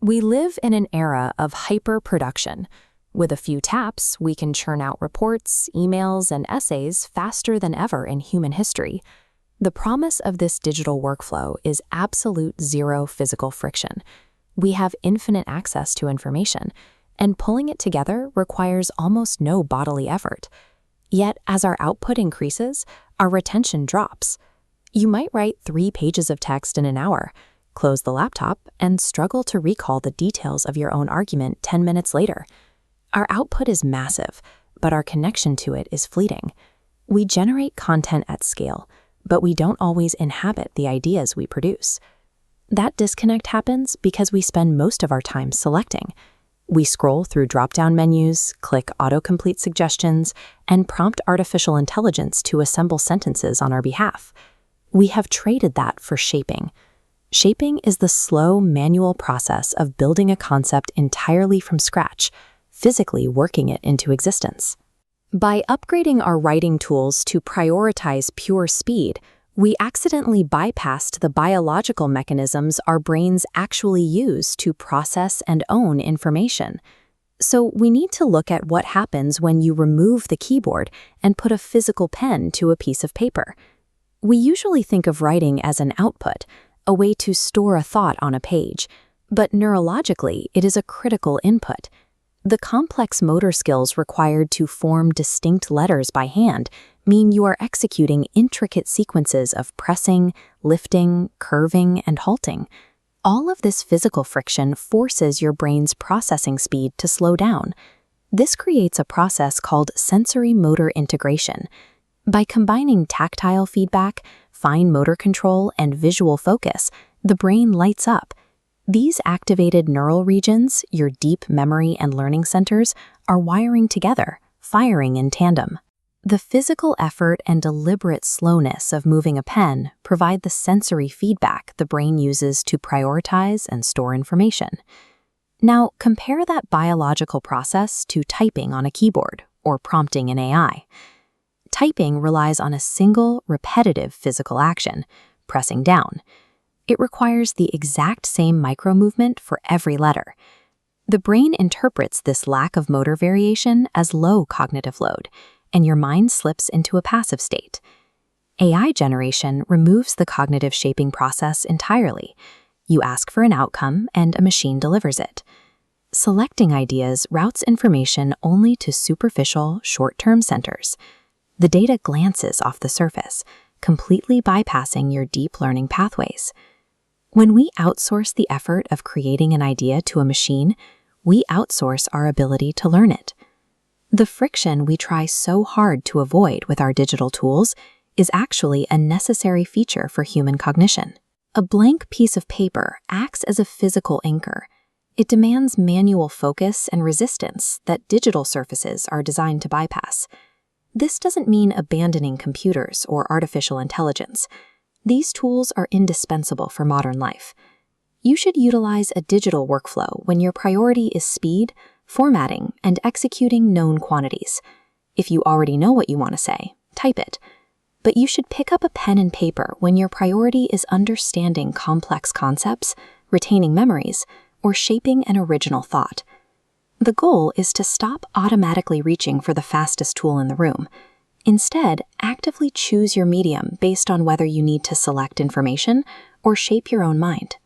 We live in an era of hyper-production. With a few taps, we can churn out reports, emails, and essays faster than ever in human history. The promise of this digital workflow is absolute zero physical friction. We have infinite access to information, and pulling it together requires almost no bodily effort. Yet, as our output increases, our retention drops. You might write 3 pages of text in an hour, close the laptop, and struggle to recall the details of your own argument 10 minutes later. Our output is massive, but our connection to it is fleeting. We generate content at scale, but we don't always inhabit the ideas we produce. That disconnect happens because we spend most of our time selecting. We scroll through drop-down menus, click autocomplete suggestions, and prompt artificial intelligence to assemble sentences on our behalf. We have traded that for shaping. Shaping is the slow, manual process of building a concept entirely from scratch, physically working it into existence. By upgrading our writing tools to prioritize pure speed, we accidentally bypassed the biological mechanisms our brains actually use to process and own information. So we need to look at what happens when you remove the keyboard and put a physical pen to a piece of paper. We usually think of writing as an output, a way to store a thought on a page, but neurologically, it is a critical input. The complex motor skills required to form distinct letters by hand mean you are executing intricate sequences of pressing, lifting, curving, and halting. All of this physical friction forces your brain's processing speed to slow down. This creates a process called sensory-motor integration. By combining tactile feedback, fine motor control, and visual focus, the brain lights up. These activated neural regions, your deep memory and learning centers, are wiring together, firing in tandem. The physical effort and deliberate slowness of moving a pen provide the sensory feedback the brain uses to prioritize and store information. Now, compare that biological process to typing on a keyboard or prompting an AI. Typing relies on a single, repetitive physical action, pressing down. It requires the exact same micro-movement for every letter. The brain interprets this lack of motor variation as low cognitive load, and your mind slips into a passive state. AI generation removes the cognitive shaping process entirely. You ask for an outcome, and a machine delivers it. Selecting ideas routes information only to superficial, short-term centers. The data glances off the surface, completely bypassing your deep learning pathways. When we outsource the effort of creating an idea to a machine, we outsource our ability to learn it. The friction we try so hard to avoid with our digital tools is actually a necessary feature for human cognition. A blank piece of paper acts as a physical anchor. It demands manual focus and resistance that digital surfaces are designed to bypass. This doesn't mean abandoning computers or artificial intelligence. These tools are indispensable for modern life. You should utilize a digital workflow when your priority is speed, formatting, and executing known quantities. If you already know what you want to say, type it. But you should pick up a pen and paper when your priority is understanding complex concepts, retaining memories, or shaping an original thought. The goal is to stop automatically reaching for the fastest tool in the room. Instead, actively choose your medium based on whether you need to select information or shape your own mind.